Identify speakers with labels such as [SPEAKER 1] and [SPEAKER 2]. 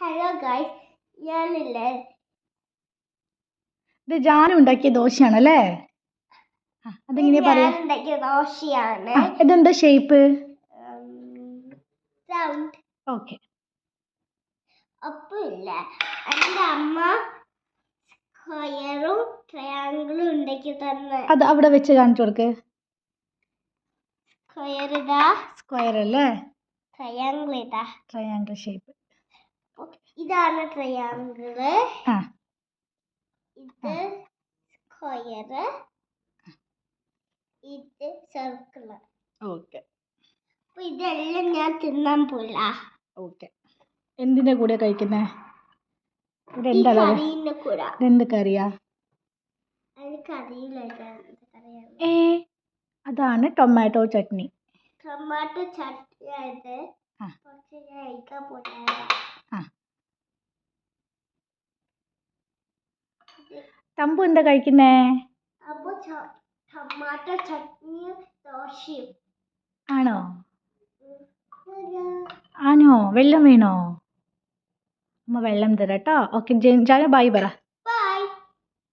[SPEAKER 1] Hello guys, ഞാനില്ലേ
[SPEAKER 2] ഇത് ജാനു ഉണ്ടാക്കിയ ദോശയാണല്ലേ? അതെങ്ങനെയാ പറയാ?
[SPEAKER 1] ഉണ്ടാക്കിയ ദോശയാണ്.
[SPEAKER 2] ഇതെന്താ ഷേപ്പ്?
[SPEAKER 1] റൗണ്ട്.
[SPEAKER 2] ഓക്കെ.
[SPEAKER 1] അപ്പൊ ഇല്ല, എൻ്റെ അമ്മ സ്ക്വയറും ട്രയാങ്കിളും ഉണ്ടാക്കി തന്നെ.
[SPEAKER 2] അത് അവിടെ വെച്ച് കാണിച്ചു കൊടുക്ക്.
[SPEAKER 1] സ്ക്വയർ ഇതാ.
[SPEAKER 2] സ്ക്വയർ അല്ലേ?
[SPEAKER 1] ട്രയാങ്കിൾ ഇതാ.
[SPEAKER 2] Triangle shape.
[SPEAKER 1] ഇതാണ് ട്രയാങ്കിള്. ഇത് സ്ക്വയർ, ഇത് സർക്കിള്.
[SPEAKER 2] ഓക്കെ.
[SPEAKER 1] അപ്പൊ ഇതെല്ലാം ഞാൻ തിന്നാൻ പോല.
[SPEAKER 2] ഓക്കെ. എന്തിന്റെ കൂടെ കഴിക്കുന്നേ? എന്ത് കറിയാ? അതാണ് ടൊമാറ്റോ ചട്നി.
[SPEAKER 1] ടൊമാറ്റോ ചട്നി ആയത്
[SPEAKER 2] തമ്പു എന്താ കഴിക്കുന്നേ?
[SPEAKER 1] ടൊമാറ്റോ ചട്നിയും ദോശയും.
[SPEAKER 2] ആണോ? ആണോ? വെള്ളം വേണോ? അമ്മ വെള്ളം തരാട്ടോ. ഓക്കെ, ജാനു ബൈ പറ.